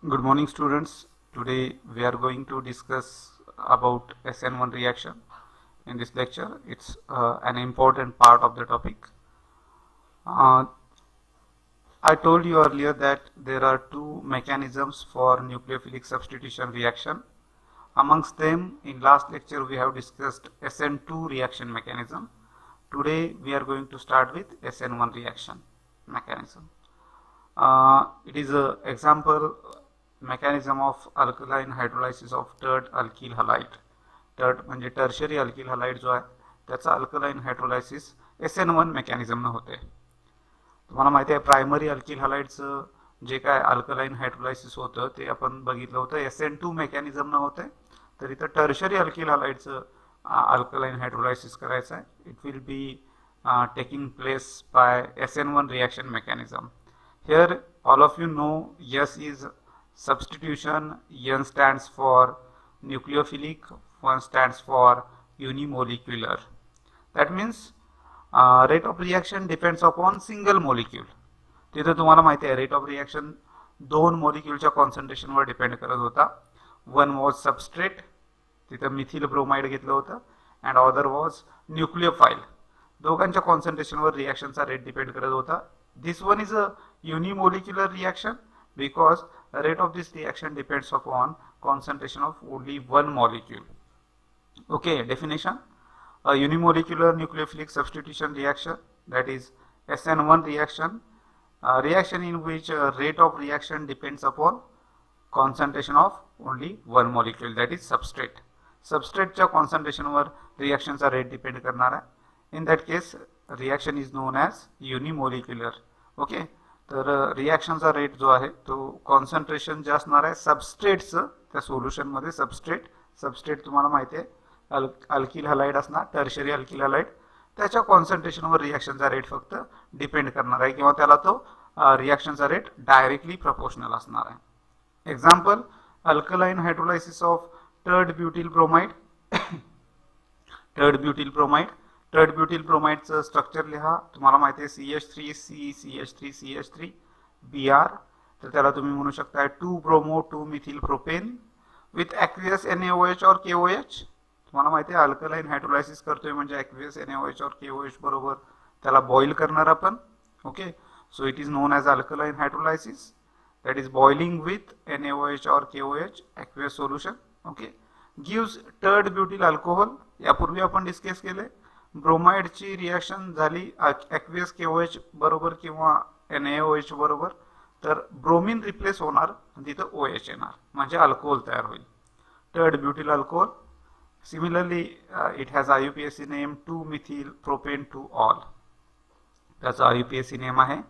Good morning, students. Today we are going to discuss about SN1 reaction. In this lecture, it's an important part of the topic. Uh, I told you earlier that there are two mechanisms for nucleophilic substitution reaction. Amongst them, in last lecture we have discussed SN2 reaction mechanism. Today we are going to start with SN1 reaction mechanism. It is an example mechanism of alkaline hydrolysis of third alkyl halide. Third म्हणजे tertiary alkyl halide जो आहे त्याचा alkaline hydrolysis SN1 मेकॅनिझमनं होते. तुम्हाला माहिती आहे primary alkyl हलाइडचं जे काय अल्कलाइन हायड्रोलायसिस होतं ते आपण बघितलं होतं SN2 मेकॅनिझमनं होते. तर इथं टर्शरी अल्किल हलाइडचं अल्कलाइन हायड्रोलायसिस करायचं आहे. It will be taking place by SN1 reaction mechanism. Here all of you know S is substitution, N stands for nucleophilic, 1 stands for unimolecular. That means rate of reaction depends upon single molecule. तिथे तुम्हाला माहिती आहे rate of reaction दोन मॉलिक्यूलच्या कॉन्सन्ट्रेशनवर depend करत होता. One was substrate, तिथं methyl bromide घेतलं होतं, अँड अदर वॉज न्यूक्लियोफाइल. दोघांच्या कॉन्सन्ट्रेशनवर रिएक्शनचा रेट डिपेंड करत होता. This one is a unimolecular reaction because rate of this reaction depends upon concentration of only one molecule. Okay, definition: a unimolecular nucleophilic substitution reaction, that is SN1 reaction, reaction in which rate of reaction depends upon concentration of only one molecule, that is substrate. सबस्ट्रेटच्या कॉन्सन्ट्रेशनवर रिएक्शनचा rate depend करणार आहे. In that case reaction is known as unimolecular. Okay, तर रिॲक्शनचा rate जो आहे तो कॉन्सन्ट्रेशन जे असणार आहे सबस्ट्रेटचं त्या सोल्युशनमध्ये सबस्ट्रेट तुम्हाला माहिती आहे अल्किल हलाइड असणार, टर्शरी अल्किल हलाइड, त्याच्या कॉन्सन्ट्रेशनवर रिॲक्शनचा रेट फक्त डिपेंड करणार आहे किंवा त्याला तो रिॲक्शनचा रेट डायरेक्टली प्रपोर्शनल असणार आहे. Example: alkaline hydrolysis of third butyl bromide. Third butyl ब्रोमाइडचं स्ट्रक्चर लिहा. तुम्हाला माहिती आहे CH3C CH3CH3 Br. तर त्याला तुम्ही म्हणू शकता 2 bromo 2 methyl propane with aqueous NaOH और KOH. तुम्हाला माहिती आहे अल्कलाइन हायड्रोलायसिस करतोय म्हणजे ॲक्वियस NaOH और KOH बरोबर त्याला बॉईल करणार आपण. Okay, so it is known as alkaline hydrolysis, that is boiling with NaOH or KOH aqueous solution. Okay, gives third butyl alcohol. यापूर्वी आपण डिस्कस केले ब्रोमाइडची रिएक्शन झाली aqueous KOH बरोबर किंवा NaOH बरोबर, तर ब्रोमीन रिप्लेस होणार आणि तिथं OH येणार म्हणजे अल्कोहोल तयार होईल, third butyl alcohol. Similarly it has IUPAC name 2 methyl propane two ol. त्याचा IUPAC नेम आहे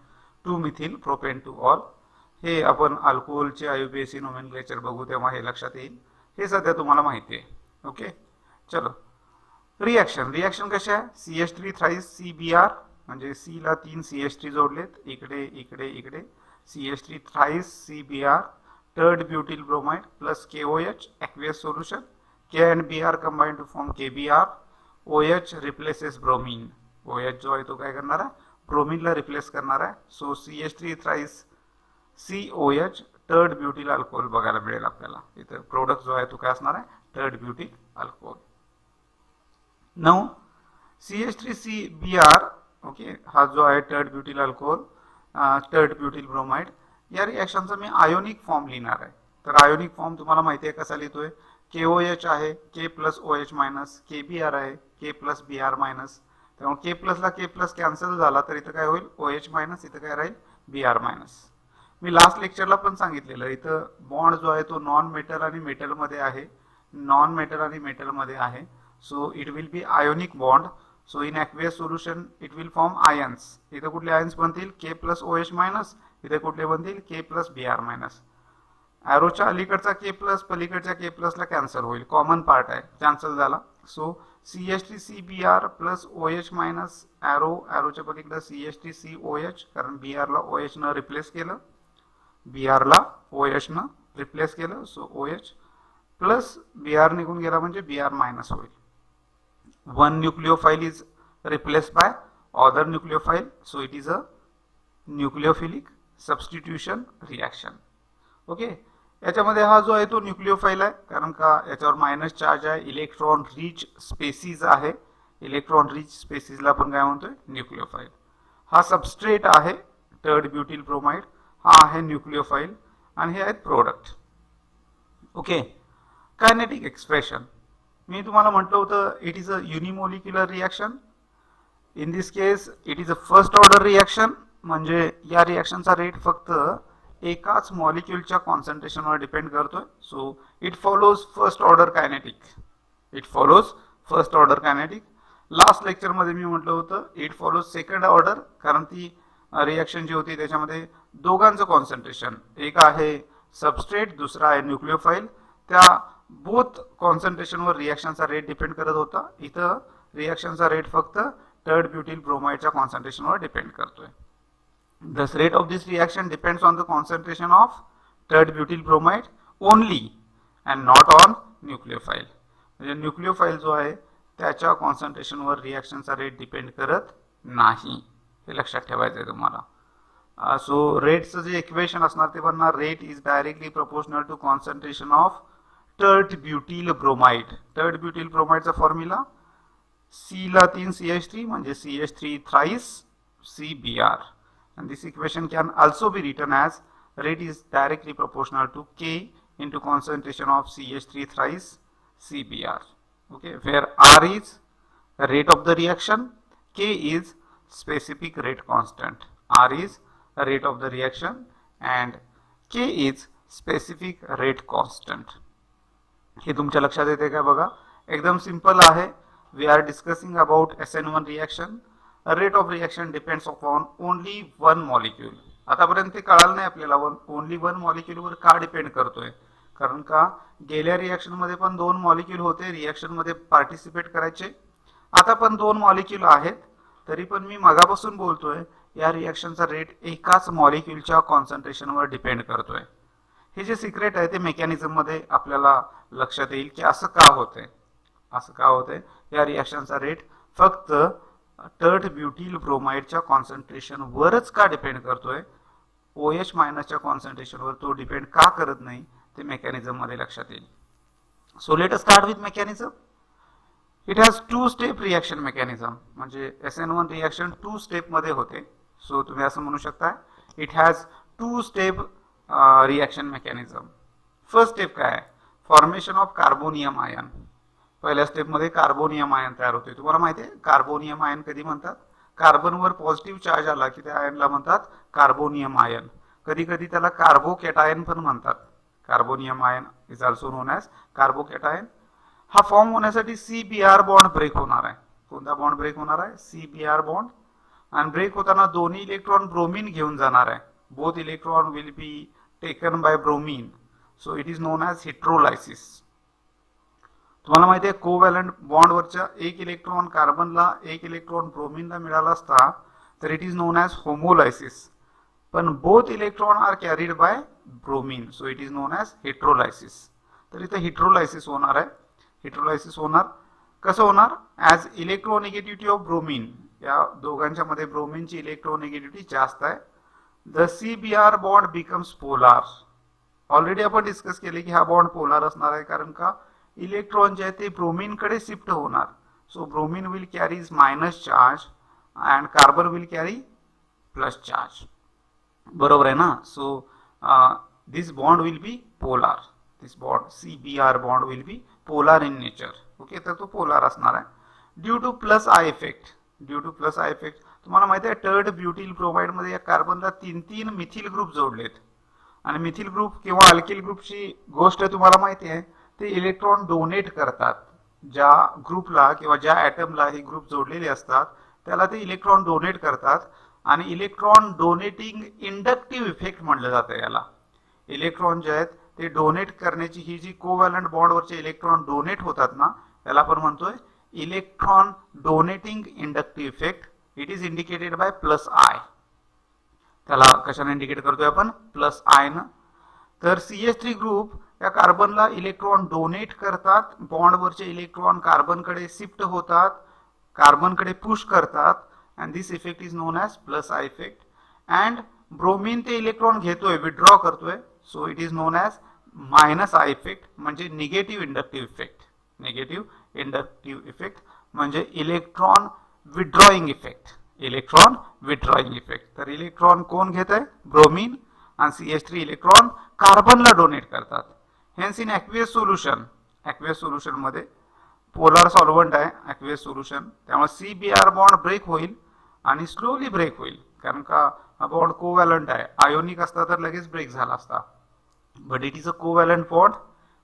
2 मिथिल प्रोपेन टू ऑल. हे आपण अल्कोहोलचे IUPAC नोमेनक्लेचर बघू तेव्हा हे लक्षात येईल. हे सध्या तुम्हाला माहिती आहे. ओके, चलो रिएक्शन कशी आहे? CH3 थ्राइस CBr म्हणजे C ला 3 CH3 जोडलेत, इकडे इकडे इकडे CH3 thrice CBr, third butyl bromide plus KOH aqueous solution, K and Br combine to form KBr. OH replaces bromine. OH जो आहे तो काय करणार आहे? ब्रोमीनला रिप्लेस करणार आहे. So CH3 thrice COH third butyl alcohol बघायला मिळेल आपल्याला. इथं प्रोडक्ट जो आहे तो काय असणार आहे? Third butyl alcohol. Now CH3CBr, okay, हा जो आहे third butyl alcohol, third butyl bromide, या रिएक्शनचा मी आयोनिक फॉर्म लिहिणार आहे. तर आयोनिक फॉर्म तुम्हाला माहिती आहे कसा लिहितोय? KOH आहे K plus OH minus, KBr आहे K प्लस Br मायनस. त्यामुळे K प्लसला K प्लस कॅन्सल झाला तर इथं काय होईल? OH मायनस, इथं काय राहील? Br minus. मी लास्ट लेक्चरला पण सांगितलेलं इथं बॉन्ड जो आहे तो नॉन मेटल आणि मेटल मध्ये आहे, नॉन मेटल आणि मेटल मध्ये आहे. So it will be ionic bond. So in aqueous solution it will form ions. इथं कुठले आयन्स बनतील? K प्लस OH मायनस, इथे कुठले बनतील? K plus Br minus. ॲरोच्या अलीकडचा K प्लस पलीकडच्या K प्लसला कॅन्सल होईल, कॉमन पार्ट आहे, कॅन्सल झाला. So CH3CBr plus OH minus, ॲरोच्या पलीकडे CH3COH, कारण Br ला OH न रिप्लेस केलं, Br ला OH न रिप्लेस केलं. सो OH प्लस Br निघून गेला म्हणजे Br मायनस होईल. One nucleophile is replace by other nucleophile, so it is a nucleophilic substitution reaction. Okay, याच्यामध्ये हा जो आहे तो न्यूक्लिओफाइल आहे, कारण का याच्यावर मायनस चार्ज आहे, इलेक्ट्रॉन रिच स्पेसिस आहे. इलेक्ट्रॉन रिच स्पेसिसला आपण काय म्हणतोय, न्यूक्लिओफाइल. हा सबस्ट्रेट आहे टर्ड ब्युटिल ब्रोमाइड, हा आहे न्यूक्लिओफाइल, आणि हे आहेत प्रोडक्ट. ओके. कायनेटिक एक्सप्रेशन मी तुम्हाला म्हटलं होतं, it is a unimolecular reaction. In this case it is a first order reaction, म्हणजे या रिॲक्शनचा रेट फक्त एकाच मॉलिक्यूलच्या कॉन्सन्ट्रेशनवर डिपेंड करतोय. So it follows first order kinetic. It follows first order kinetic. Last लेक्चरमध्ये मी म्हटलं होतं इट फॉलोज सेकंड ऑर्डर, कारण ती रिॲक्शन जी होती त्याच्यामध्ये दोघांचं कॉन्सन्ट्रेशन, एक आहे सबस्ट्रेट, दुसरा आहे न्यूक्लिओफाइल, त्या बोथ कॉन्सन्ट्रेशनवर रिॲक्शनचा रेट डिपेंड करत होता. इथं रिॲक्शनचा रेट फक्त टर्ड ब्युटिल ब्रोमाइडच्या कॉन्सन्ट्रेशनवर डिपेंड करतोय. The rate of this reaction depends on the concentration of tert butyl bromide only and not on nucleophile. म्हणजे न्यूक्लिओफाइल जो आहे त्याच्या कॉन्सन्ट्रेशनवर रिॲक्शनचा रेट डिपेंड करत नाही, हे लक्षात ठेवायचं आहे तुम्हाला. सो रेटचं जे इक्वेशन असणार ते बनणार, rate is directly proportional to concentration of tert butyl bromide. Tert butyl ब्रोमाइडचा फॉर्म्युला C ला 3 CH3 म्हणजे CH3 thrice CBr. And this equation can also be written as rate is directly proportional to K into concentration of CH3 thrice CBr. Okay, where R is the rate of the reaction, K is specific rate constant. R is the rate of the reaction and K is specific rate constant. हे तुमच्या लक्षात येते का बघा, एकदम simple आहे. We are discussing about SN1 reaction. Rate of reaction depends upon only one molecule. आतापर्यंत ते कळालं नाही आपल्याला ओनली वन मॉलिक्यूल वर का डिपेंड करतोय, कारण का गेल्या रिएक्शन मध्ये पण दोन मॉलिक्यूल होते, रिएक्शन मध्ये पार्टिसिपेट करायचे. आता पण दोन मॉलिक्यूल आहेत, तरी पण मी मगापासून बोलतोय या रिएक्शनचा रेट एकाच मॉलिक्यूलच्या कॉन्सन्ट्रेशनवर डिपेंड करतोय. हे जे सिक्रेट आहे ते मेकॅनिझम मध्ये आपल्याला लक्षात येईल की असं का होतंय. असं का होतंय, या रिएक्शनचा रेट फक्त टर्ट ब्युटिल ब्रोमाइडच्या कॉन्सन्ट्रेशन वरच का डिपेंड करतोय, OH मायनसच्या कॉन्सन्ट्रेशनवर तो डिपेंड का करत नाही, ते मेकॅनिझम मध्ये लक्षात येईल. So let us start with mechanism. It has two step reaction mechanism, म्हणजे SN1 रिएक्शन टू स्टेप मध्ये होते. सो तुम्ही असं म्हणू शकता it has two step reaction mechanism. First step काय आहे, फॉर्मेशन ऑफ कार्बोनियम आयन. पहिल्या स्टेपमध्ये कार्बोनियम आयन तयार होते. तुम्हाला माहिती आहे कार्बोनियम आयन कधी म्हणतात, कार्बनवर पॉझिटिव्ह चार्ज आला की त्या आयनला म्हणतात कार्बोनियम आयन. कधी कधी त्याला कार्बोकॅटायन पण म्हणतात. Carbonium ion is also non as carbocation. हा फॉर्म होण्यासाठी CBr बॉन्ड ब्रेक होणार आहे. कोणता बॉन्ड ब्रेक होणार आहे, CBr बॉन्ड. आणि ब्रेक होताना दोन्ही इलेक्ट्रॉन ब्रोमीन घेऊन जाणार आहे. Both electron will be taken by bromine. So it is known as heterolysis. तुम्हाला माहिती आहे कोव्हॅलंट बॉन्डवरच्या एक इलेक्ट्रॉन कार्बनला एक इलेक्ट्रॉन ब्रोमीनला मिळाला असता तर it is known as homolysis. पण both electron are carried by bromine, so it is known as heterolysis. तर इथे हेट्रोलायसिस होणार आहे. हेट्रोलायसिस होणार कसं होणार, ॲज इलेक्ट्रोनिगेटिव्हिटी ऑफ ब्रोमीन, या दोघांच्या मध्ये ब्रोमीनची इलेक्ट्रोनिगेटिव्हिटी जास्त आहे. The CBr bond becomes polar. Already आपण डिस्कस केले की हा बॉन्ड पोलार असणार आहे, कारण का इलेक्ट्रॉन जे आहे ते ब्रोमीन कडे शिफ्ट होणार. So bromine will carries minus charge and carbon will carry plus charge. बरोबर आहे ना. So this bond will be polar. This bond CBr bond will be polar in nature. Okay, तर तो पोलार असणार आहे. Due two plus I effect. Due two plus I effect तुम्हाला माहिती आहे टर्ड ब्युटिल ब्रोमाइड मध्ये या कार्बनला 3 मिथिल ग्रुप जोडलेत. आणि मिथिल ग्रुप किंवा अल्किल ग्रुपची गोष्ट तुम्हाला माहिती आहे, ते इलेक्ट्रॉन डोनेट करतात. ज्या ग्रुपला किंवा ज्या ॲटमला हे ग्रुप जोडलेले असतात त्याला ते इलेक्ट्रॉन डोनेट करतात. आणि इलेक्ट्रॉन डोनेटिंग इंडक्टिव्ह इफेक्ट म्हटलं जातं याला. इलेक्ट्रॉन जे आहेत ते डोनेट करण्याची ही जी कोव्हॅलंट बॉन्डवरचे इलेक्ट्रॉन डोनेट होतात ना, याला आपण म्हणतोय electron donating inductive effect. It is indicated bye plus I. त्याला कशाने इंडिकेट करतोय आपण, प्लस आय न. तर CH3 ग्रुप या कार्बनला इलेक्ट्रॉन डोनेट करतात, बॉन्डवरचे इलेक्ट्रॉन कार्बनकडे शिफ्ट होतात, कार्बनकडे पुश करतात, and this effect is known as plus I effect. And bromine ते इलेक्ट्रॉन घेतोय, विथड्रॉ करतोय, so it is known as minus I effect म्हणजे negative inductive effect. Negative inductive effect म्हणजे electron withdrawing effect. Electron withdrawing effect. तर electron कोण घेत आहे? Bromine. आणि CH3 इलेक्ट्रॉन कार्बनला डोनेट करतात. Hence in aqueous solution, aqueous solution मध्ये पोलार सॉल्व्हंट आहे ॲक्वियस सोल्युशन, त्यामुळे CBr बॉन्ड ब्रेक होईल आणि स्लोली ब्रेक होईल, कारण का हा बॉन्ड कोव्हॅलंट आहे. आयोनिक असता तर लगेच ब्रेक झाला असता, but it is a covalent bond.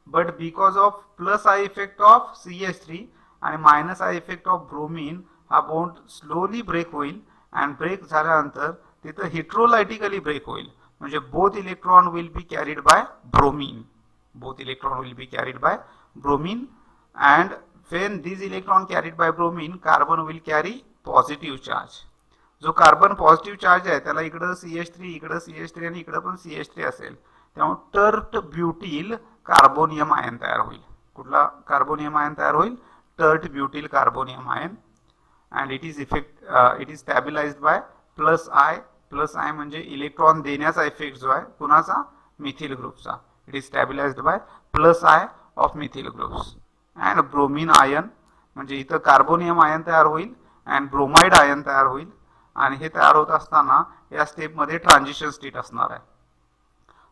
But because of plus I effect of CH3 आणि minus I effect of bromine हा बॉन्ड स्लोली ब्रेक होईल. अँड ब्रेक झाल्यानंतर तिथं हेट्रोलायटिकली ब्रेक होईल, म्हणजे both electron will be carried by bromine. Both electron will be carried by bromine. And when these electron carried by bromine, carbon will carry positive charge. जो carbon positive charge आहे त्याला इकडं CH3, इकडं CH3 आणि इकडं पण CH3 असेल, त्यामुळे टर्ट ब्युटील कार्बोनियम आयन तयार होईल. कुठला कार्बोनियम आयन तयार होईल? Tert butyl carbonium ion. And it is stabilized by plus I. Plus I म्हणजे इलेक्ट्रॉन देण्याचा इफेक्ट जो आहे कुणाचा? मिथिल ग्रुपचा. It is stabilized by plus I of methyl groups. And bromine ion म्हणजे इथं कार्बोनियम आयन तयार होईल अँड ब्रोमाइड आयन तयार होईल. आणि हे तयार होत असताना या स्टेपमध्ये ट्रान्झिशन स्टेट असणार आहे.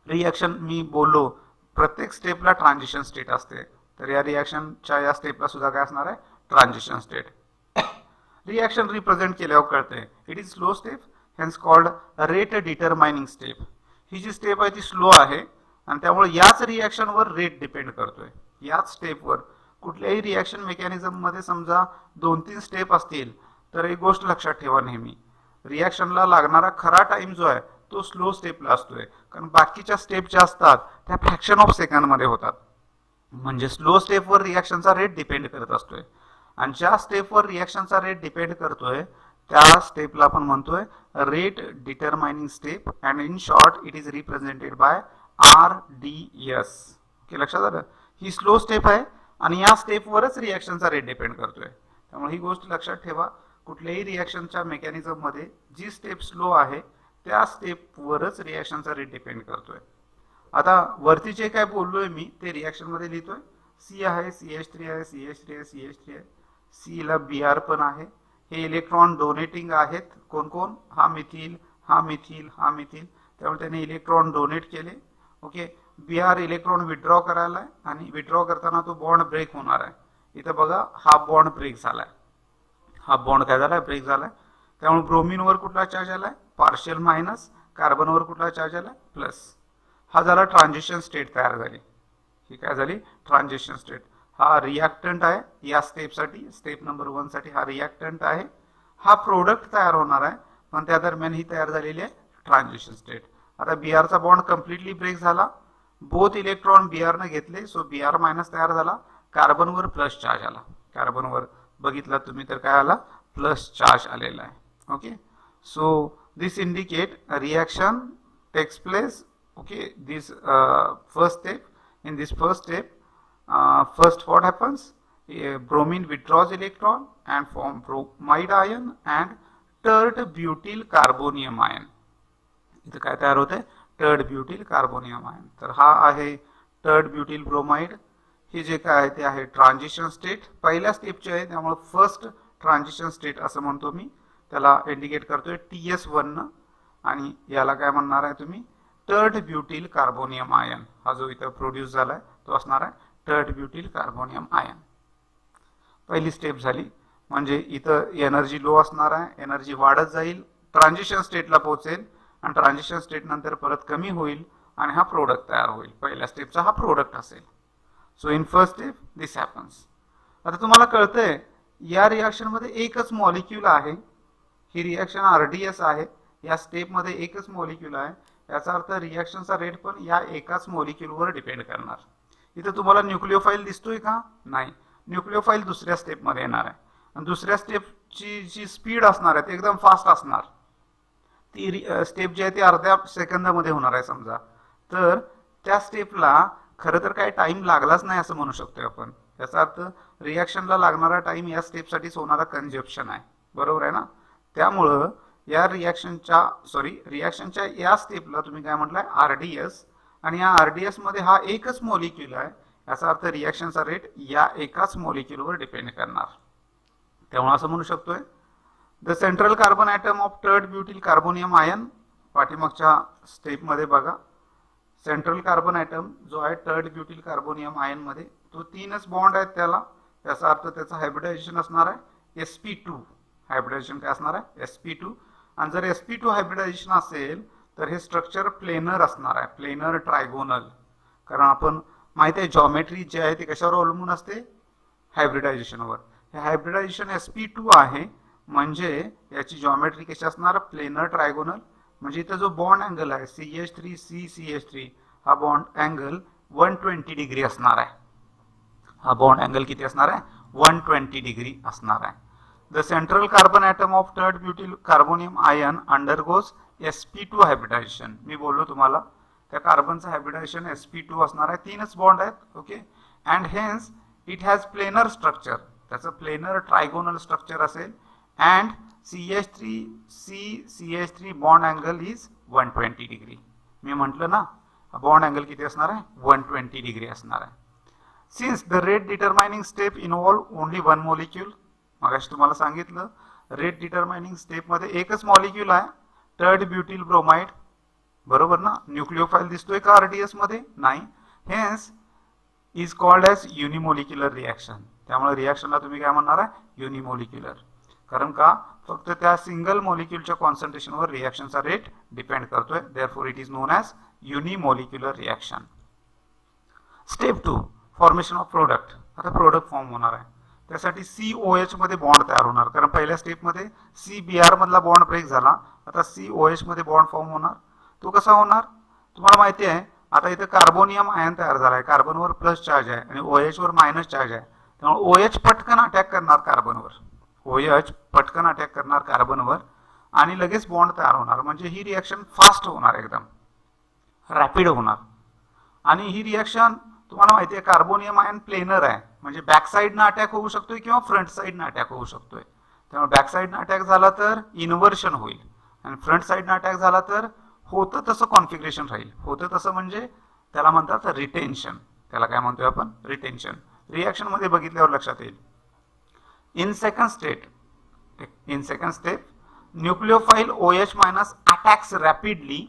रिॲक्शन मी बोललो प्रत्येक स्टेपला ट्रान्झिशन स्टेट असते, तर या रिॲक्शनच्या या स्टेपला सुद्धा काय असणार आहे? Transition state. रिॲक्शन रिप्रेझेंट केल्यावर कळते it is slow step, hence called rate determining step. ही जी स्टेप आहे ती स्लो आहे आणि त्यामुळे याच रिॲक्शनवर रेट डिपेंड करतोय. याच स्टेपवर कुठल्याही रिॲक्शन मेकॅनिझम मध्ये समजा 2-3 स्टेप असतील तर एक गोष्ट लक्षात ठेवा, नेहमी रिॲक्शनला लागणारा खरा टाइम जो आहे तो स्लो स्टेपला असतोय, कारण बाकीच्या स्टेप ज्या असतात त्या फ्रॅक्शन ऑफ सेकंड मध्ये होतात. म्हणजे स्लो स्टेपवर रिॲक्शनचा रेट डिपेंड करत असतोय आणि ज्या स्टेपवर रिॲक्शनचा रेट डिपेंड करतोय त्या स्टेपला आपण म्हणतोय rate determining step. And in short it is represented by RDS. Okay, लक्षात आलं? ही स्लो स्टेप आहे आणि या स्टेपवरच रिॲक्शनचा रेट डिपेंड करतोय. त्यामुळे ही गोष्ट लक्षात ठेवा, कुठल्याही रिॲक्शनच्या मेकॅनिझम मध्ये जी स्टेप स्लो आहे त्या स्टेपवरच रिॲक्शनचा रेट डिपेंड करतोय. आता वरती जे काय बोललोय मी ते रिॲक्शन मध्ये लिहितोय. C आहे, CH3 आहे, CH3 आहे, CH3 आहे, C ला Br पण आहे. हे इलेक्ट्रॉन डोनेटिंग आहेत. कोण कोण? हा मिथिल, हा मिथिल, हा मिथिल. त्यामुळे त्याने इलेक्ट्रॉन डोनेट केले. ओके, Br इलेक्ट्रॉन विड्रॉ करायला आणि विड्रॉ करताना तो बॉन्ड ब्रेक होणार आहे. इथं बघा हा बॉन्ड ब्रेक झालाय, हा बॉन्ड काय झालाय? ब्रेक झालाय. त्यामुळे ब्रोमीनवर कुठला चार्ज आलाय? Partial minus. कार्बनवर कुठला चार्ज आलाय? प्लस. हा झाला ट्रान्झिशन स्टेट तयार झाली. ही काय झाली? Transition state. हा रिॲक्टंट आहे या स्टेपसाठी, स्टेप नंबर 1 साठी हा रिॲक्टंट आहे. हा प्रोडक्ट तयार होणार आहे, पण त्या दरम्यान ही तयार झालेली आहे ट्रान्झिशन स्टेट. आता Br चा बॉन्ड कम्प्लिटली ब्रेक झाला. बोथ इलेक्ट्रॉन Br ने घेतले, सो Br मायनस तयार झाला. कार्बनवर प्लस चार्ज आला. कार्बनवर बघितला तुम्ही तर काय आला? प्लस चार्ज आलेला आहे. Okay, so this indicate reaction takes place. Okay, this first step. In this first step, first what happens? Bromine withdraws electron and form bromide ion and tert butyl carbonium ion. इथं काय तयार होते? Tert butyl carbonium ion. तर हा आहे tert ब्युटील bromide. हे जे काय आहे ते आहे ट्रान्झिशन स्टेट. पहिल्या स्टेपचे आहे त्यामुळे फर्स्ट ट्रान्झिशन स्टेट असं म्हणतो मी. त्याला इंडिकेट करतोय TS1 आणि याला काय म्हणणार आहे तुम्ही? Tert butyl carbonium ion. हा जो इथं प्रोड्यूस झालाय तो असणार आहे टर्ट ब्युटील कार्बोनियम आयन. पहिली स्टेप झाली. म्हणजे इथं एनर्जी लो असणार आहे, एनर्जी वाढत जाईल, ट्रान्झिशन स्टेटला पोहोचेल आणि ट्रान्झिशन स्टेट नंतर परत कमी होईल आणि हा प्रोडक्ट तयार होईल. पहिल्या स्टेपचा हा प्रोडक्ट असेल. So in first step this happens. आता तुम्हाला कळतंय या रिॲक्शन मध्ये एकच मॉलिक्यूल आहे. ही रिॲक्शन RDS आहे. या स्टेप मध्ये एकच मॉलिक्यूल आहे. याचा अर्थ रिॲक्शनचा रेट पण या एकाच मॉलिक्यूलवर डिपेंड करणार. इथे तुम्हाला न्यूक्लिओफाइल दिसतोय का? नाही. न्यूक्लिओफाइल दुसऱ्या स्टेप मध्ये येणार आहे आणि दुसऱ्या स्टेपची जी स्पीड असणार आहे ती एकदम फास्ट असणार. ती स्टेप जी आहे ती अर्ध्या सेकंदामध्ये होणार आहे समजा. तर त्या स्टेपला खरं तर काही टाइम लागलाच नाही असं म्हणू शकतोय आपण. याचा अर्थ रिॲक्शनला लागणारा टाइम या स्टेपसाठीच होणारा कंजप्शन आहे. बरोबर आहे ना? त्यामुळं या रिॲक्शनच्या या स्टेपला तुम्ही काय म्हटलंय? RDS. आणि या आरडीएस मध्ये हा एकच मॉलिक्यूल आहे, याचा अर्थ रिॲक्शनचा रेट या एकाच मॉलिक्यूलवर डिपेंड करणार. तेव्हा असं म्हणू शकतोय the central carbon atom of tert butyl carbonium ion. पाठीमागच्या स्टेपमध्ये बघा, सेंट्रल कार्बन ॲटम जो आहे टर्ड ब्युटिल कार्बोनियम आयन मध्ये, तो 3च बॉन्ड आहेत त्याला. त्याचा अर्थ त्याचं हायब्रिडायझेशन असणार आहे sp2. हायब्रिडायझेशन काय असणार आहे sp2. आणि जर sp2 हायब्रिडायझेशन असेल तर हे स्ट्रक्चर प्लेनर असणार आहे, प्लेनर ट्रायगोनल. कारण आपण माहिती आहे जॉमेट्री जे आहे ते कशावर अवलंबून असते, हायब्रिडायझेशनवर. हे हायब्रिडायझेशन sp2 आहे म्हणजे याची जॉमेट्री कशी असणार, प्लेनर ट्रायगोनल. म्हणजे इथं जो बॉन्ड अँगल आहे CH3CCH3 हा बॉन्ड अँगल 120 डिग्री असणार आहे. हा बॉन्ड अँगल किती असणार आहे, 120 डिग्री असणार आहे. The central carbon atom of tert butyl carbonium ion undergoes sp2 hybridization. मी बोललो तुम्हाला त्या कार्बनचं हायब्रिडायझेशन sp2 असणार आहे, 3च बॉन्ड आहेत. Okay. And hence it has planar structure, त्याचं प्लेनर ट्रायगोनल स्ट्रक्चर असेल. And CH3CCH3 bond angle is 120 degree. मी म्हटलं ना बॉन्ड अँगल किती असणार आहे, 120 डिग्री असणार आहे. Since the rate determining step involve only one molecule. मगाशी तुम्हाला सांगितलं रेट डिटरमाइनिंग स्टेप मध्ये एकच मॉलिक्यूल आहे, टर्ड ब्युटिल ब्रोमाइड. बरोबर ना. न्यूक्लिओफाईल दिसतोय का आरडीएस मध्ये, नाही. Hence is called as unimolecular reaction. त्यामुळे रिॲक्शनला तुम्ही काय म्हणणार आहे, युनिमोलिक्युलर. कारण का, फक्त त्या सिंगल मॉलिक्यूलच्या कॉन्सन्ट्रेशनवर रिॲक्शनचा रेट डिपेंड करतोय. Therefore it is known as unimolecular reaction. Step 2 formation of product. आता प्रोडक्ट फॉर्म होणार आहे, त्यासाठी COH मध्ये बॉन्ड तयार होणार. कारण पहिल्या स्टेपमध्ये CBr मधला बॉन्ड ब्रेक झाला, आता COH मध्ये बॉन्ड फॉर्म होणार. तो कसा होणार तुम्हाला माहिती आहे. आता इथे कार्बोनियम आयन तयार झाला आहे, कार्बनवर प्लस चार्ज आहे आणि OH वर मायनस चार्ज आहे. त्यामुळे OH पटकन अटॅक करणार कार्बनवर, OH पटकन अटॅक करणार कार्बनवर आणि लगेच बॉन्ड तयार होणार. म्हणजे ही रिॲक्शन फास्ट होणार, एकदम रॅपिड होणार. आणि ही रिॲक्शन तुम्हाला माहिती आहे कार्बोनियम आयन प्लेनर आहे, म्हणजे बॅक साईडनं अटॅक होऊ शकतोय किंवा फ्रंट साईडनं अटॅक होऊ शकतोय. त्यामुळे बॅक साईडनं अटॅक झाला तर इन्व्हर्शन होईल आणि फ्रंट साईडनं अटॅक झाला तर होतं तसं कॉन्फिगरेशन राहील. होतं तसं म्हणजे त्याला म्हणतात रिटेन्शन. त्याला काय म्हणतोय आपण, रिटेन्शन. रिॲक्शन मध्ये बघितल्यावर लक्षात येईल. In second step nucleophile OH- attacks rapidly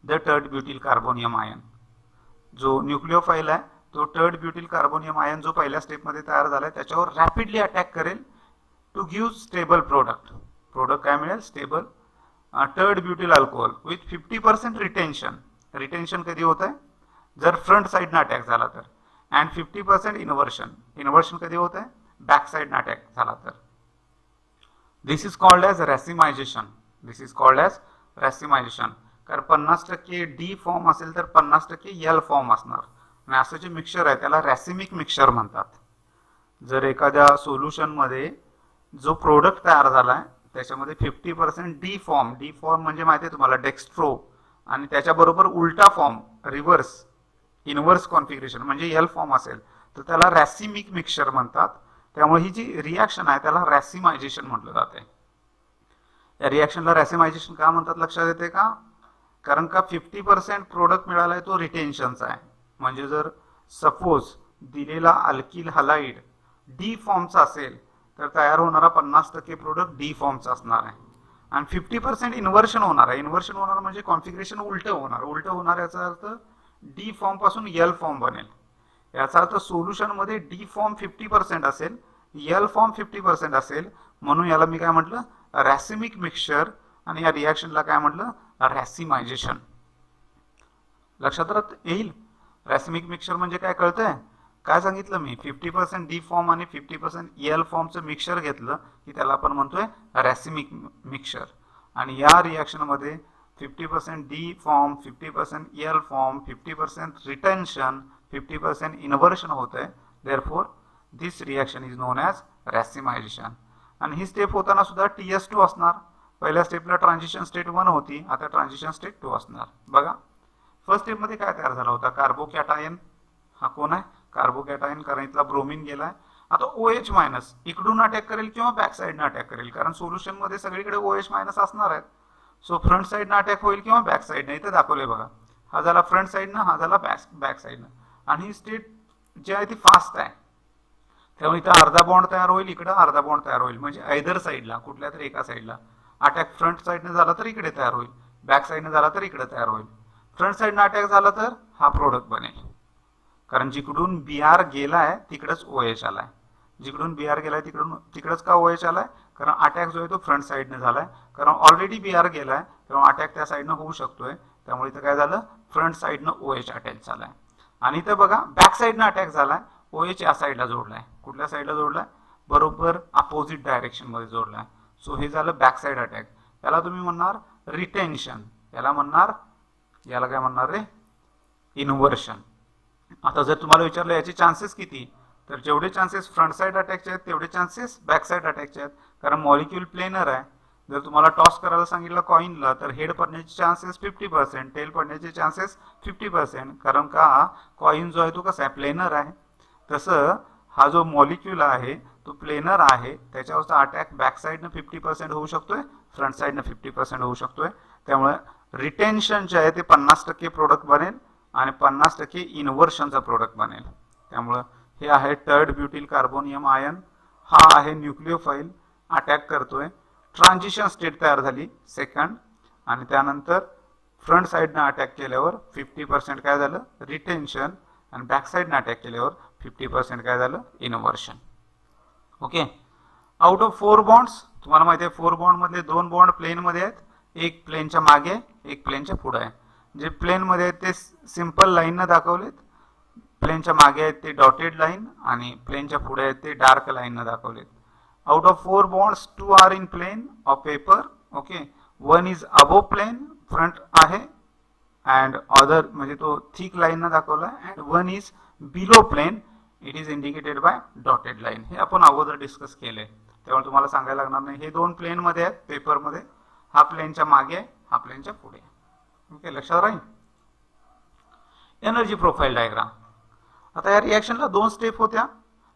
the tert butyl carbonium ion. जो न्यूक्लिओफाइल आहे तो टर्ड ब्युटिल कार्बोनियम आयन जो पहिल्या स्टेपमध्ये तयार झालाय त्याच्यावर रॅपिडली अटॅक करेल to give stable product. Product काय मिळेल, stable tert butyl alcohol with 50% retention. Retention कधी होत आहे, जर फ्रंट साईडनं अटॅक झाला तर. And 50% inversion. इन्व्हर्शन कधी होत आहे, बॅक साईडनं अटॅक झाला तर. This is called as racemization. This is called as racemization. कारण 50% डी फॉर्म असेल तर 50% एल फॉर्म असणार. आणि असं जे मिक्सचर आहे त्याला रॅसिमिक मिक्सचर म्हणतात. जर एखाद्या सोल्युशन मध्ये जो प्रोडक्ट तयार झालाय त्याच्यामध्ये 50% डी फॉर्म म्हणजे माहिती आहे तुम्हाला डेक्स्ट्रो, आणि त्याच्याबरोबर उलटा फॉर्म रिव्हर्स इनव्हर्स कॉन्फिगरेशन म्हणजे एल फॉर्म असेल तर त्याला रॅसिमिक मिक्सचर म्हणतात. त्यामुळे ही जी रिॲक्शन आहे त्याला रॅसिमायझेशन म्हटलं जाते. या रिॲक्शनला रॅसिमायझेशन का म्हणतात लक्षात येते का, कारण का 50% प्रोडक्ट मिळालाय तो रिटेन्शनचा आहे. म्हणजे जर सपोज दिलेला अल्किल हलाइड डी फॉर्मचा असेल तर तयार होणारा 50% प्रोडक्ट डी फॉर्मचा असणार आहे. आणि 50% इन्व्हर्शन होणार आहे. इन्व्हर्शन होणार म्हणजे कॉन्फिगरेशन उलट होणार. उलट होणार याचा अर्थ डी फॉर्म पासून एल फॉर्म बनेल. याचा अर्थ सोल्युशन मध्ये डी फॉर्म 50% असेल, एल फॉर्म 50% असेल. म्हणून याला मी काय म्हटलं, रॅसिमिक मिक्सचर. आणि या रिॲक्शनला काय म्हटलं, रॅसिमायझेशन. लक्षात येईल. रॅसिमिक मिक्सचर म्हणजे काय कळतंय, काय सांगितलं मी, 50% डी फॉर्म आणि 50% एल फॉर्मचं मिक्सचर घेतलं की त्याला आपण म्हणतोय रॅसिमिक मिक्सचर. आणि या रिॲक्शन मध्ये 50% D form, 50% L form, 50% retention, 50% inversion होत आहे. Therefore this reaction is known as racemization. आणि ही स्टेप होताना सुद्धा TS2 असणार. पहिल्या स्टेपला ट्रान्झिशन स्टेट 1 होती, आता ट्रान्झिशन स्टेट 2 असणार. बघा फर्स्ट स्टेप मध्ये काय तयार झाला होता, कार्बोकॅटायन. हा कोण आहे, कार्बोकॅटायन. कारण इथला ब्रोमिन गेलाय. आता OH- इकडून अटॅक करेल किंवा बॅक साईडनं अटॅक करेल, कारण सोल्युशन मध्ये सगळीकडे OH- असणार आहेत. सो फ्रंट साईडनं अटॅक होईल किंवा बॅक साईडनं. इथे दाखवले बघा, हा झाला फ्रंट साईडनं, हा झाला बॅक साईडनं. आणि ही स्टेट जी आहे ती फास्ट आहे, त्यामुळे इथं अर्धा बॉन्ड तयार होईल, इकडं अर्धा बॉन्ड तयार होईल. म्हणजे आयदर साईडला, कुठल्या तरी एका साईडला अटॅक फ्रंट साईडने झाला तर इकडे तयार होईल, बॅक साईडने झाला तर इकडे तयार होईल. फ्रंट साईडने अटॅक झाला तर हा प्रोडक्ट बनेल, कारण जिकडून बी आर गेलाय तिकडच ओ एच आलाय. जिकडून बी आर गेलाय तिकडच का ओ एच आलाय, कारण अटॅक जो आहे तो फ्रंट साईडने झालाय. कारण ऑलरेडी बी आर गेलाय, तेव्हा अटॅक त्या साईडनं होऊ शकतोय. त्यामुळे इथं काय झालं, फ्रंट साईडनं ओ एच अटॅक झालाय. आणि इथं बघा बॅक साईडनं अटॅक झालाय, ओ एच या साईडला जोडलाय. कुठल्या साईडला जोडलाय, बरोबर अपोजिट डायरेक्शन मध्ये जोडलाय. सो हे झालं बॅक साईड अटॅक. याला तुम्ही म्हणणार रिटेन्शन, याला काय म्हणणार रे, इन्व्हर्शन. आता जर तुम्हाला विचारलं याचे चान्सेस किती, तर जेवढे चान्सेस फ्रंट साइड अटॅकचे आहेत तेवढे चान्सेस बॅक साइड अटॅकचे आहेत, कारण मॉलिक्यूल प्लेनर आहे. जर तुम्हाला टॉस करायला सांगितलं कॉइनला, तर हेड पडण्याचे चान्सेस 50%, टेल पडण्याचे चान्सेस 50%, कारण का कॉइन जो आहे तो कसा आहे, प्लेनर आहे. तसं हा जो मॉलिक्यूल आहे तो प्लेनर आहे, त्याच्यावरचा अटॅक बॅक साइडनं 50% होऊ शकतोय, फ्रंट साइडनं 50% होऊ शकतोय. त्यामुळे रिटेन्शन जे आहे ते 50% प्रोडक्ट बनेल आणि 50% इन्व्हर्शनचा प्रोडक्ट बनेल. त्यामुळे हे आहे टर्ड ब्युटिल कार्बोनियम आयन. हा आहे न्यूक्लिओफाइल, अटॅक करतोय. ट्रान्झिशन स्टेट तयार झाली सेकंड, आणि त्यानंतर फ्रंट साइडनं अटॅक केल्यावर 50% काय झालं, रिटेन्शन, आणि बॅक साइडनं अटॅक केल्यावर 50% काय झालं, inversion. Okay. Out of 4 bonds, तुम्हाला माहिती आहे 4 बॉन्ड मधले 2 बॉन्ड प्लेन मध्ये आहेत, एक प्लेनच्या मागे एक प्लेनच्या पुढे आहे. जे प्लेन मध्ये आहेत ते सिंपल लाईन न दाखवलेत, प्लेनच्या मागे आहेत ते डॉटेड लाईन, आणि प्लेनच्या पुढे आहेत ते डार्क लाईन न दाखवलेत. Out of 4 bonds 2 are in plane of paper. Okay. 1 is above plane, front आहे, अँड अदर म्हणजे तो थिक लाईन न दाखवला, and 1 is below plane, it is indicated by dotted line. हे आपण अगोदर डिस्कस केले, त्यामुळे तुम्हाला सांगायला लागणार नाही. हे 2 प्लेन मध्ये आहेत पेपर मध्ये, हा प्लेनच्या मागे आहे, हा प्लेनच्या पुढे. ओके, लक्षात राहील. Energy profile diagram. आता या रिएक्शनला 2 स्टेप होत्या,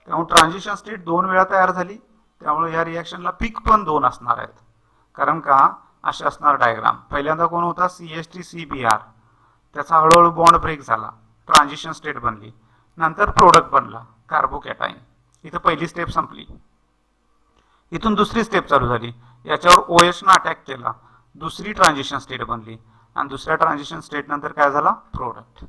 त्यामुळे ट्रान्झिशन स्टेट 2 वेळा तयार झाली. त्यामुळे या रिएक्शनला पीक पण 2 असणार आहेत, कारण का असे असणार डायग्राम. पहिल्यांदा कोण होता, CH3 CBr, त्याचा हळूहळू बॉन्ड ब्रेक झाला, ट्रान्झिशन स्टेट बनली. नंतर प्रोडक्ट बनला कार्बोकॅटाईन. इथं पहिली स्टेप संपली. इथून दुसरी स्टेप चालू झाली, याच्यावर OH ने अटॅक केला, दुसरी ट्रान्झिशन स्टेट बनली, आणि दुसऱ्या ट्रान्झिशन स्टेट नंतर काय झाला, प्रोडक्ट.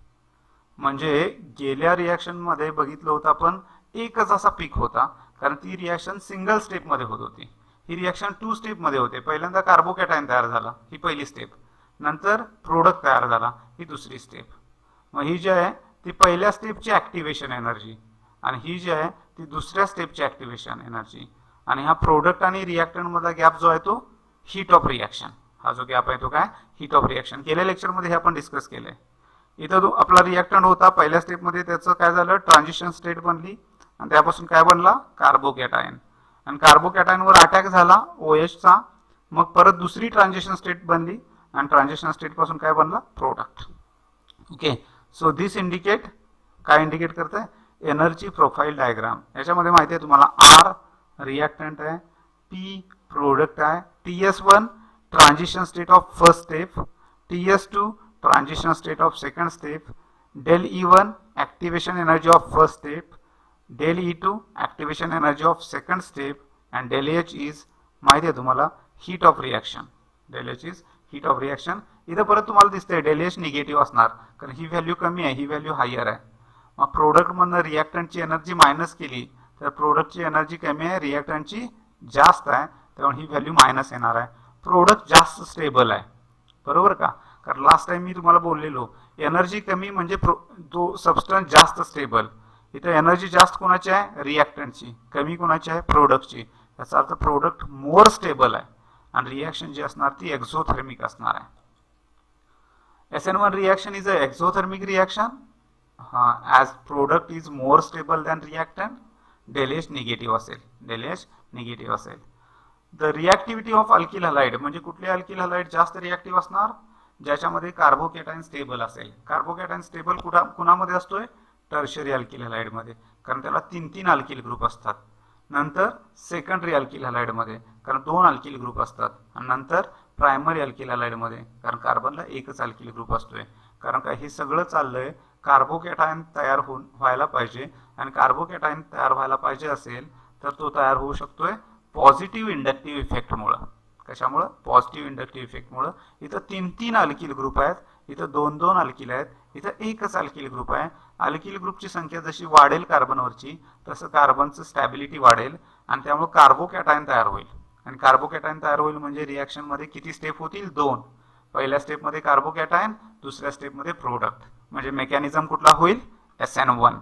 म्हणजे गेल्या रिएक्शन मध्ये बघितलं होतं आपण, एकच असा पीक होता, कारण ती रिएक्शन सिंगल स्टेप मध्ये होत होती. ही रिएक्शन 2 स्टेप मध्ये होते. पहिल्यांदा कार्बोकॅटाईन तयार झाला, ही पहिली स्टेप, नंतर प्रोडक्ट तयार झाला, ही दुसरी स्टेप. मग ही जी आहे ती पहिल्या स्टेपची ऍक्टिव्हेशन एनर्जी, आणि ही जी आहे ती दुसऱ्या स्टेपची ऍक्टिव्हेशन एनर्जी. आणि हा प्रोडक्ट आणि रिएक्टंट मधला गॅप जो आहे तो हीट ऑफ रिएक्शन. हा जो गॅप आहे तो काय, हीट ऑफ रिएक्शन. गेल्या लेक्चर मध्ये हे आपण डिस्कस केलंय. इथं आपला रिएक्टंट होता पहिल्या स्टेप मध्ये, त्याचं काय झालं, ट्रान्झिशन स्टेट बनली, आणि त्यापासून काय बनला, कार्बोकॅटाईन. आणि कार्बोकॅटाईन वर अटॅक झाला OH चा, मग परत दुसरी ट्रान्झिशन स्टेट बनली, आणि ट्रान्झिशन स्टेट पासून काय बनला, product. Okay. So this indicate, काय इंडिकेट करतंय, एनर्जी प्रोफाइल डायग्राम. याच्यामध्ये माहिती आहे तुम्हाला, R रिएक्टंट आहे, P प्रोडक्ट आहे, TS1 transition state of first step, TS2 transition state of second step, del E1 activation energy of first step, del E2 activation energy of second step, and del H is माहिती आहे तुम्हाला, heat of reaction. del H is heat of reaction. इथं परत तुम्हाला दिसतंय del H negative असणार, कारण ही value कमी आहे, ही व्हॅल्यू हायर आहे. मग प्रोडक्ट मधनं रिएक्टंटची एनर्जी मायनस केली तर प्रोडक्टची एनर्जी कमी आहे, रिएक्टंटची जास्त आहे, त्यामुळे ही व्हॅल्यू मायनस येणार आहे. प्रोडक्ट जास्त स्टेबल आहे, बरोबर का, कारण लास्ट टाइम मी तुम्हाला बोललेलो एनर्जी कमी म्हणजे तो सबस्टन्स जास्त स्टेबल. इथं एनर्जी जास्त कोणाची आहे, रिएक्टंटची, कमी कोणाची आहे, प्रोडक्टची. याचा अर्थ प्रोडक्ट मोर स्टेबल आहे, आणि रिएक्शन जी असणार ती एक्झोथर्मिक असणार आहे. SN1 reaction is a exothermic reaction, as product is more stable than reactant. del H negative असेल, del H निगेटिव्ह असेल. द रिएक्टिव्हिटी ऑफ अल्किल हलाइड, म्हणजे कुठले अल्किल हलाइड जास्त रिएक्टिव्ह असणार, ज्याच्यामध्ये कार्बोकॅटाईन स्टेबल असेल. कार्बोकॅटाईन स्टेबल कुणामध्ये असतोय, टर्शरी अल्किल हलाइड मध्ये, कारण त्याला 3 अल्किल ग्रुप असतात. नंतर सेकंडरी अल्किल हलाइड मध्ये, कारण 2 अल्किल ग्रुप असतात. आणि नंतर प्रायमरी अल्किल हलाइड मध्ये, कारण कार्बनला एकच अल्किल ग्रुप असतोय. कारण का हे सगळं चाललंय कार्बोकॅटायन तयार व्हायला पाहिजे, आणि कार्बोकॅटायन तयार व्हायला पाहिजे असेल तर तो तयार होऊ शकतोय पॉझिटिव्ह इंडक्टिव्ह इफेक्टमुळे. कशामुळे? पॉझिटिव्ह इंडक्टिव्ह इफेक्टमुळे. इथं 3 अल्किल ग्रुप आहेत, इथं 2 अल्किल आहेत, इथं एकच अल्किल ग्रुप आहे. अल्किल ग्रुपची संख्या जशी वाढेल कार्बनवरची तसं कार्बनचं स्टॅबिलिटी वाढेल आणि त्यामुळे कार्बोकॅटायन तयार होईल. आणि कार्बोकॅटायन तयार होईल म्हणजे रिॲक्शन मध्ये किती स्टेप होतील? 2. पहिल्या स्टेपमध्ये कार्बोकॅटायन, दुसऱ्या स्टेपमध्ये प्रोडक्ट. म्हणजे मेकॅनिझम कुठला होईल? SN1.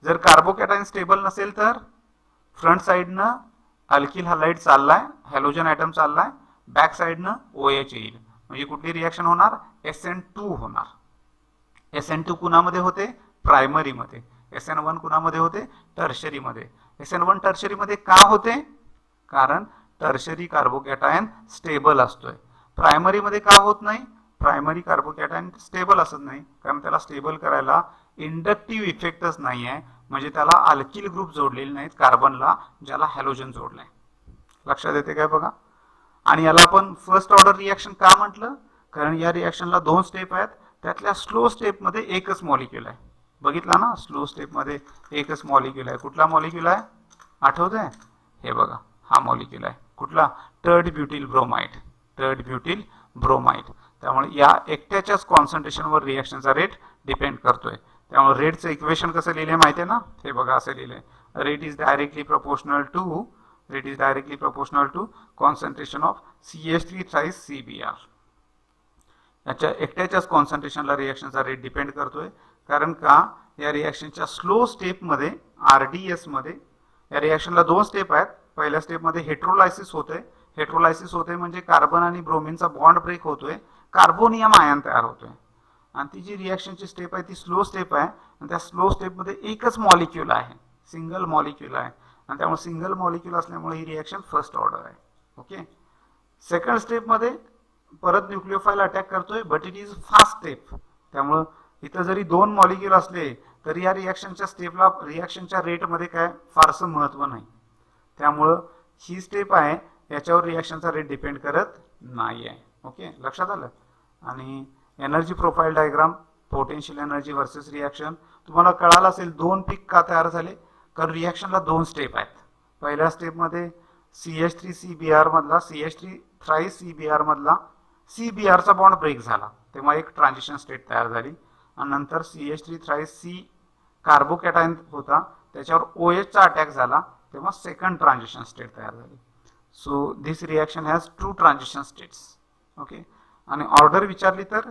जर कार्बोकॅटायन स्टेबल नसेल तर फ्रंट साइडनं अल्किल हलाइड चाललाय, हॅलोजन ॲटम चाललाय, बॅक साइडनं OH येईल. म्हणजे कुठली रिॲक्शन होणार? SN2 होणार. SN2 कुणामध्ये होते? प्रायमरी मध्ये. SN1 कुणामध्ये होते? टर्शरी मध्ये. SN1 टर्शरी मध्ये का होते? कारण टर्शरी कार्बोकॅटायन स्टेबल असतोय. प्रायमरी मध्ये का होत नाही? प्रायमरी कार्बोकॅटायन स्टेबल असत नाही कारण त्याला स्टेबल करायला इंडक्टिव्ह इफेक्टच नाही आहे, म्हणजे त्याला अल्किल ग्रुप जोडलेले नाहीत कार्बनला, ज्याला हॅलोजन जोडलाय. लक्षात येते काय बघा? आणि याला आपण फर्स्ट ऑर्डर रिॲक्शन का म्हटलं? कारण या रिॲक्शनला 2 स्टेप आहेत, त्यातल्या स्लो स्टेप मध्ये एकच मॉलिक्यूल आहे. बघितला ना? स्लो स्टेप मध्ये एकच मॉलिक्यूल आहे. कुठला मॉलिक्यूल आहे? आठवतंय? हे बघा, हा मॉलिक्यूल आहे. कुठला? टर्ड ब्युटिल ब्रोमाइड. टर्ड ब्युटिल ब्रोमाइड. त्यामुळे या एकट्याच्याच कॉन्सन्ट्रेशनवर रिॲक्शनचा रेट डिपेंड करतोय. त्यामुळे रेटचं इक्वेशन कसं लिहिलंय माहिती आहे ना? हे बघा असं लिहिलंय, rate is directly proportional to concentration of CH3 thrice CBr. याच्या एकट्याच्याच कॉन्सन्ट्रेशनला रिॲक्शनचा रेट डिपेंड करतोय. कारण का? या रिॲक्शनच्या स्लो स्टेपमध्ये RDS मध्ये या रिॲक्शनला 2 स्टेप आहेत. पहिल्या स्टेपमध्ये हेट्रोलायसिस होते. हेट्रोलायसिस होते म्हणजे कार्बन आणि ब्रोमिनचा बॉन्ड ब्रेक होतोय, कार्बोनियम आयन तयार होतोय. आणि ती जी रिॲक्शनची स्टेप आहे ती स्लो स्टेप आहे, आणि त्या स्लो स्टेपमध्ये एकच मॉलिक्यूल आहे, सिंगल मॉलिक्यूल आहे, आणि त्यामुळे सिंगल मॉलिक्यूल असल्यामुळे ही रिॲक्शन फर्स्ट ऑर्डर आहे. ओके. सेकंड स्टेपमध्ये परत न्यूक्लिओफाईल अटॅक करतोय, but it is fast step. त्यामुळे इथं जरी 2 मॉलिक्यूल असले तरी या रिॲक्शनच्या स्टेपला रिॲक्शनच्या रेटमध्ये काय फारसं महत्व नाही. त्यामुळं ही स्टेप आहे, याच्यावर रिॲक्शनचा रेट डिपेंड करत नाही आहे. ओके, लक्षात आलं? आणि energy profile diagram, potential energy versus reaction तुम्हाला कळालं असेल. 2 पीक का तयार झाले? कारण रिॲक्शनला 2 स्टेप आहेत. पहिल्या स्टेपमध्ये CH3 CBr मधला CH3 थ्राइस CBr मधला CBrचा बॉन्ड ब्रेक झाला, तेव्हा एक ट्रान्झिशन स्टेट तयार झाली. आणि नंतर CH3 थ्राइस C कार्बोकॅटायन होता, त्याच्यावर OH चा अटॅक झाला, तेव्हा सेकंड ट्रान्झिशन स्टेट तयार झाली. So this reaction has 2 transition states. Okay. आणि ऑर्डर विचारली तर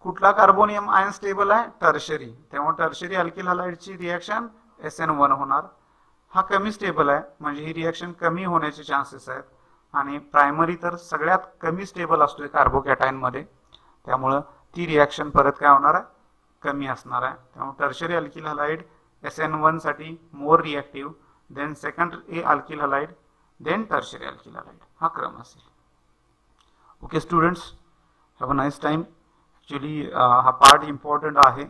कुठला कार्बोनियम आयन स्टेबल आहे? टर्शरी. तेव्हा टर्शरी अल्किल हलाइडची रिॲक्शन SN1 होणार. हा कमी स्टेबल आहे म्हणजे ही रिॲक्शन कमी होण्याचे चान्सेस आहेत. आणि प्रायमरी तर सगळ्यात कमी स्टेबल असतोय कार्बोकॅटायन मध्ये, त्यामुळं ती रिॲक्शन परत काय होणार आहे? कमी असणार आहे. त्यामुळे टर्शरी अल्किल हलाइड SN1 साठी more reactive, then second alkyl halide, then tertiary alkyl halide, हा क्रम असेल. Okay students, have a nice time. Actually हा पार्ट इम्पॉर्टंट आहे.